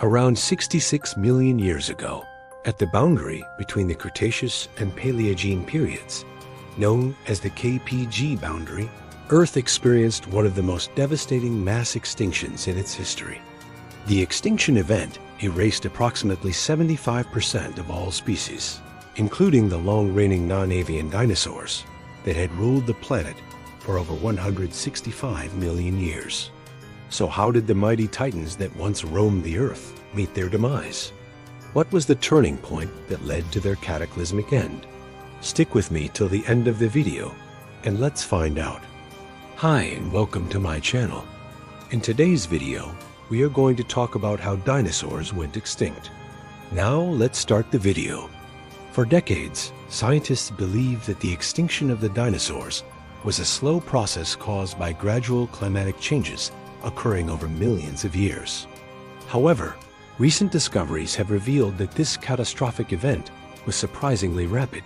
Around 66 million years ago, at the boundary between the Cretaceous and Paleogene periods, known as the KPG boundary, Earth experienced one of the most devastating mass extinctions in its history. The extinction event erased approximately 75% of all species, including the long-reigning non-avian dinosaurs that had ruled the planet for over 165 million years. So how did the mighty titans that once roamed the Earth meet their demise? What was the turning point that led to their cataclysmic end? Stick with me till the end of the video, and let's find out. Hi, and welcome to my channel. In today's video, we are going to talk about how dinosaurs went extinct. Now let's start the video. For decades, scientists believed that the extinction of the dinosaurs was a slow process caused by gradual climatic changes occurring over millions of years. However, recent discoveries have revealed that this catastrophic event was surprisingly rapid,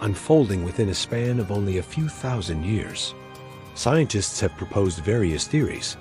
unfolding within a span of only a few thousand years. Scientists have proposed various theories,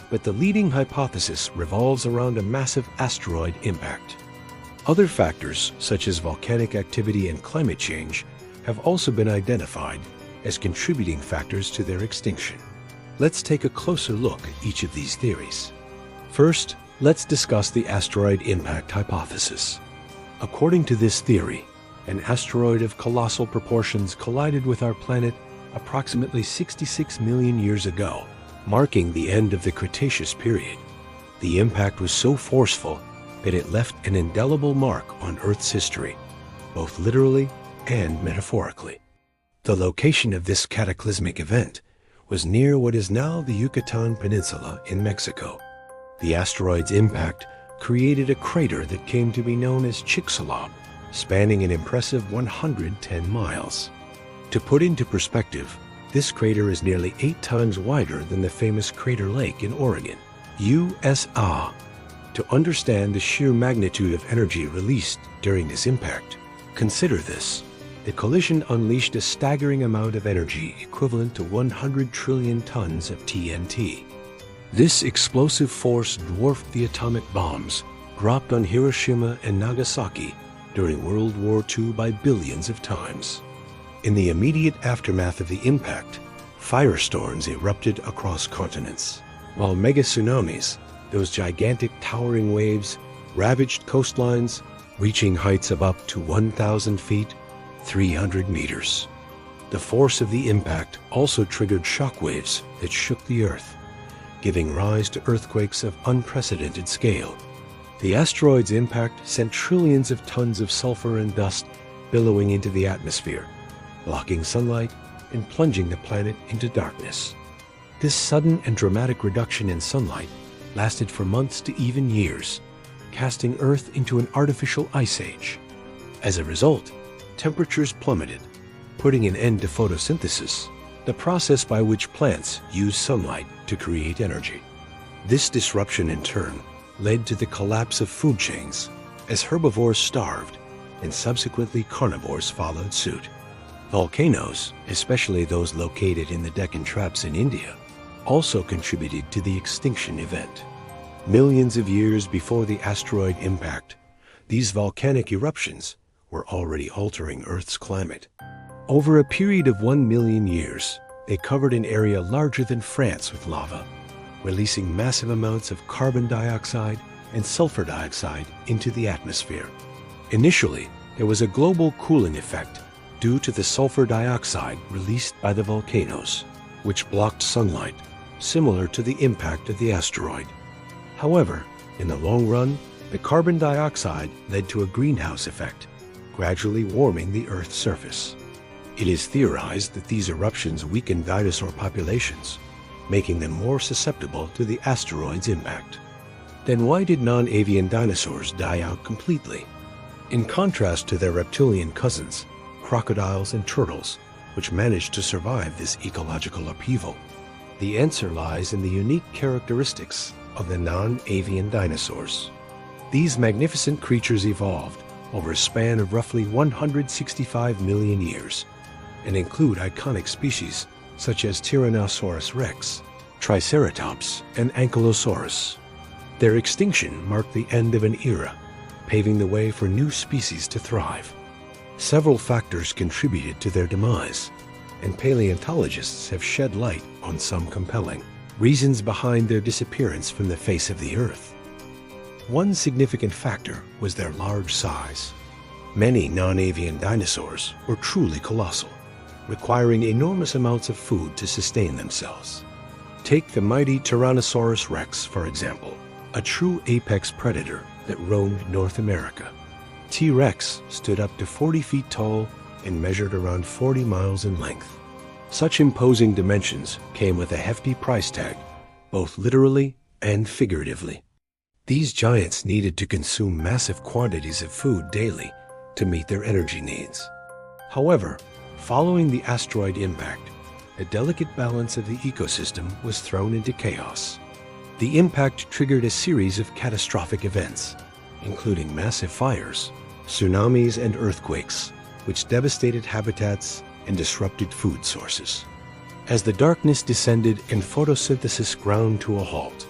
but the leading hypothesis revolves around a massive asteroid impact. Other factors, such as volcanic activity and climate change, have also been identified as contributing factors to their extinction. Let's take a closer look at each of these theories. First, let's discuss the asteroid impact hypothesis. According to this theory, an asteroid of colossal proportions collided with our planet approximately 66 million years ago, marking the end of the Cretaceous period. The impact was so forceful that it left an indelible mark on Earth's history, both literally and metaphorically. The location of this cataclysmic event was near what is now the Yucatan Peninsula in Mexico. The asteroid's impact created a crater that came to be known as Chicxulub, spanning an impressive 110 miles. To put into perspective, this crater is nearly 8 times wider than the famous Crater Lake in Oregon, USA. To understand the sheer magnitude of energy released during this impact, consider this. The collision unleashed a staggering amount of energy equivalent to 100 trillion tons of TNT. This explosive force dwarfed the atomic bombs dropped on Hiroshima and Nagasaki during World War II by billions of times. In the immediate aftermath of the impact, firestorms erupted across continents, while mega tsunamis, those gigantic towering waves, ravaged coastlines, reaching heights of up to 1,000 feet, 300 meters. The force of the impact also triggered shockwaves that shook the Earth, giving rise to earthquakes of unprecedented scale. The asteroid's impact sent trillions of tons of sulfur and dust billowing into the atmosphere, blocking sunlight and plunging the planet into darkness. This sudden and dramatic reduction in sunlight lasted for months to even years, casting Earth into an artificial ice age. As a result, temperatures plummeted, putting an end to photosynthesis, the process by which plants use sunlight to create energy. This disruption in turn led to the collapse of food chains as herbivores starved and subsequently carnivores followed suit. Volcanoes, especially those located in the Deccan Traps in India, also contributed to the extinction event. Millions of years before the asteroid impact, these volcanic eruptions were already altering Earth's climate. Over a period of 1 million years, they covered an area larger than France with lava, releasing massive amounts of carbon dioxide and sulfur dioxide into the atmosphere. Initially, there was a global cooling effect due to the sulfur dioxide released by the volcanoes, which blocked sunlight, similar to the impact of the asteroid. However, in the long run, the carbon dioxide led to a greenhouse effect, gradually warming the Earth's surface. It is theorized that these eruptions weakened dinosaur populations, making them more susceptible to the asteroid's impact. Then why did non-avian dinosaurs die out completely? In contrast to their reptilian cousins, crocodiles and turtles, which managed to survive this ecological upheaval, the answer lies in the unique characteristics of the non-avian dinosaurs. These magnificent creatures evolved over a span of roughly 165 million years and include iconic species such as Tyrannosaurus rex, Triceratops, and Ankylosaurus. Their extinction marked the end of an era, paving the way for new species to thrive. Several factors contributed to their demise, and paleontologists have shed light on some compelling reasons behind their disappearance from the face of the Earth. One significant factor was their large size. Many non-avian dinosaurs were truly colossal, requiring enormous amounts of food to sustain themselves. Take the mighty Tyrannosaurus rex, for example, a true apex predator that roamed North America. T-Rex stood up to 40 feet tall and measured around 40 miles in length. Such imposing dimensions came with a hefty price tag, both literally and figuratively. These giants needed to consume massive quantities of food daily to meet their energy needs. However, following the asteroid impact, a delicate balance of the ecosystem was thrown into chaos. The impact triggered a series of catastrophic events, including massive fires, tsunamis, and earthquakes, which devastated habitats and disrupted food sources. As the darkness descended and photosynthesis ground to a halt,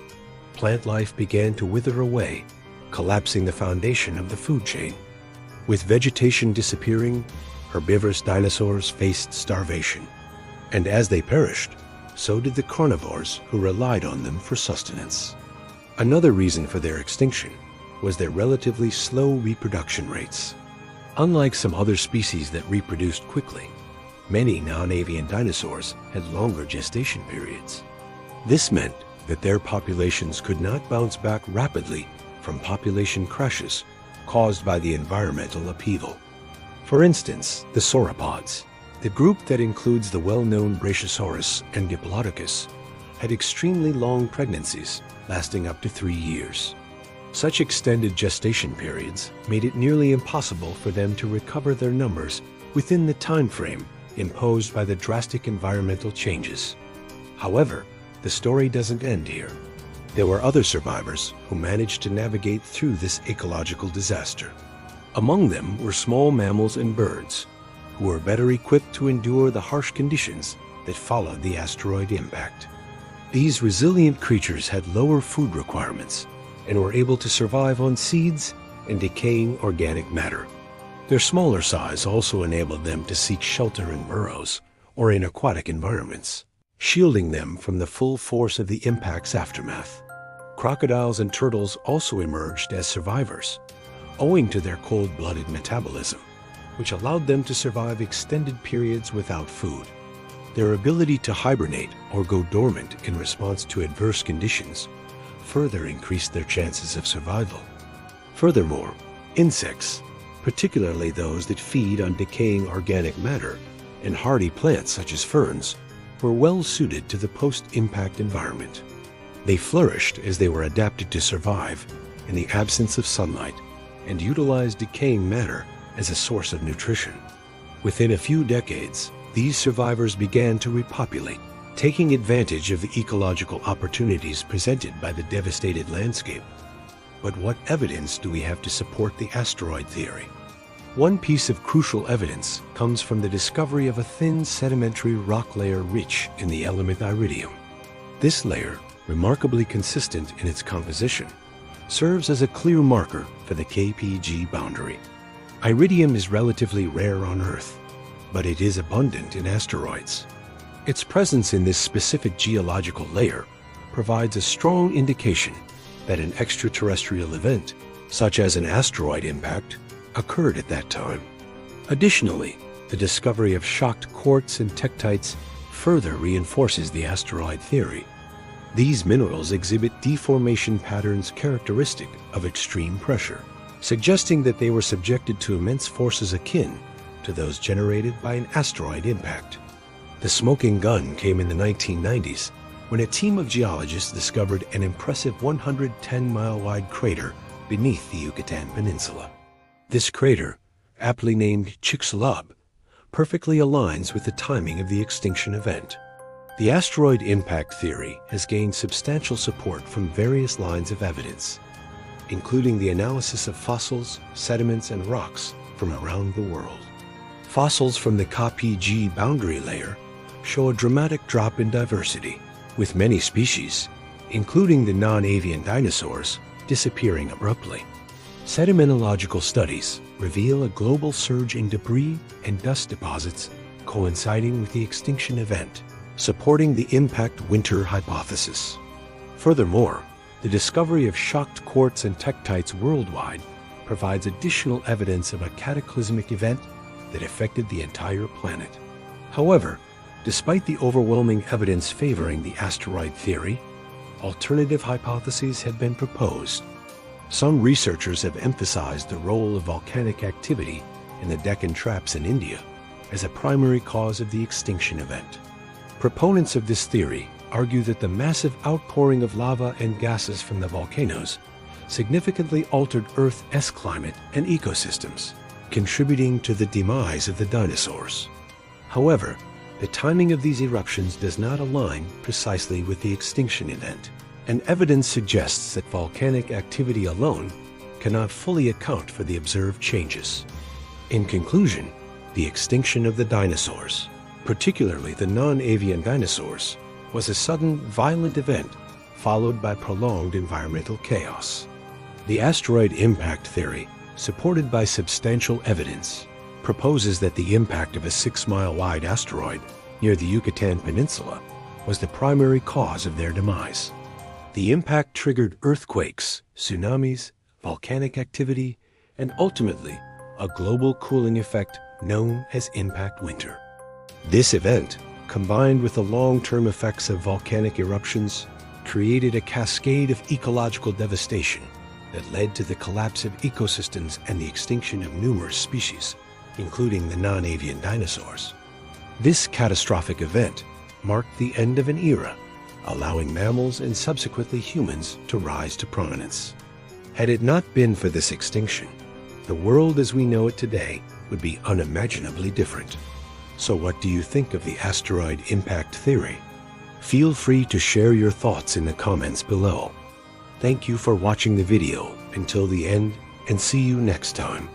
plant life began to wither away, collapsing the foundation of the food chain. With vegetation disappearing, herbivorous dinosaurs faced starvation. And as they perished, so did the carnivores who relied on them for sustenance. Another reason for their extinction was their relatively slow reproduction rates. Unlike some other species that reproduced quickly, many non-avian dinosaurs had longer gestation periods. This meant that their populations could not bounce back rapidly from population crashes caused by the environmental upheaval. For instance, the sauropods, the group that includes the well-known Brachiosaurus and Diplodocus, had extremely long pregnancies lasting up to 3 years. Such extended gestation periods made it nearly impossible for them to recover their numbers within the time frame imposed by the drastic environmental changes. However, the story doesn't end here. There were other survivors who managed to navigate through this ecological disaster. Among them were small mammals and birds, who were better equipped to endure the harsh conditions that followed the asteroid impact. These resilient creatures had lower food requirements and were able to survive on seeds and decaying organic matter. Their smaller size also enabled them to seek shelter in burrows or in aquatic environments, shielding them from the full force of the impact's aftermath. Crocodiles and turtles also emerged as survivors, owing to their cold-blooded metabolism, which allowed them to survive extended periods without food. Their ability to hibernate or go dormant in response to adverse conditions further increased their chances of survival. Furthermore, insects, particularly those that feed on decaying organic matter, and hardy plants such as ferns, were well suited to the post-impact environment. They flourished as they were adapted to survive in the absence of sunlight and utilized decaying matter as a source of nutrition. Within a few decades, these survivors began to repopulate, taking advantage of the ecological opportunities presented by the devastated landscape. But what evidence do we have to support the asteroid theory? One piece of crucial evidence comes from the discovery of a thin sedimentary rock layer rich in the element iridium. This layer, remarkably consistent in its composition, serves as a clear marker for the KPG boundary. Iridium is relatively rare on Earth, but it is abundant in asteroids. Its presence in this specific geological layer provides a strong indication that an extraterrestrial event, such as an asteroid impact, occurred at that time. Additionally, the discovery of shocked quartz and tektites further reinforces the asteroid theory. These minerals exhibit deformation patterns characteristic of extreme pressure, suggesting that they were subjected to immense forces akin to those generated by an asteroid impact. The smoking gun came in the 1990s when a team of geologists discovered an impressive 110-mile-wide crater beneath the Yucatan Peninsula. This crater, aptly named Chicxulub, perfectly aligns with the timing of the extinction event. The asteroid impact theory has gained substantial support from various lines of evidence, including the analysis of fossils, sediments, and rocks from around the world. Fossils from the KPG boundary layer show a dramatic drop in diversity, with many species, including the non-avian dinosaurs, disappearing abruptly. Sedimentological studies reveal a global surge in debris and dust deposits coinciding with the extinction event, supporting the impact winter hypothesis. Furthermore, the discovery of shocked quartz and tektites worldwide provides additional evidence of a cataclysmic event that affected the entire planet. However, despite the overwhelming evidence favoring the asteroid theory, alternative hypotheses have been proposed. Some researchers have emphasized the role of volcanic activity in the Deccan Traps in India as a primary cause of the extinction event. Proponents of this theory argue that the massive outpouring of lava and gases from the volcanoes significantly altered Earth's climate and ecosystems, contributing to the demise of the dinosaurs. However, the timing of these eruptions does not align precisely with the extinction event, and evidence suggests that volcanic activity alone cannot fully account for the observed changes. In conclusion, the extinction of the dinosaurs, particularly the non-avian dinosaurs, was a sudden, violent event followed by prolonged environmental chaos. The asteroid impact theory, supported by substantial evidence, proposes that the impact of a 6-mile-wide asteroid near the Yucatan Peninsula was the primary cause of their demise. The impact triggered earthquakes, tsunamis, volcanic activity, and ultimately a global cooling effect known as impact winter. This event, combined with the long-term effects of volcanic eruptions, created a cascade of ecological devastation that led to the collapse of ecosystems and the extinction of numerous species, including the non-avian dinosaurs. This catastrophic event marked the end of an era, allowing mammals and subsequently humans to rise to prominence. Had it not been for this extinction, the world as we know it today would be unimaginably different. So what do you think of the asteroid impact theory? Feel free to share your thoughts in the comments below. Thank you for watching the video until the end, and see you next time.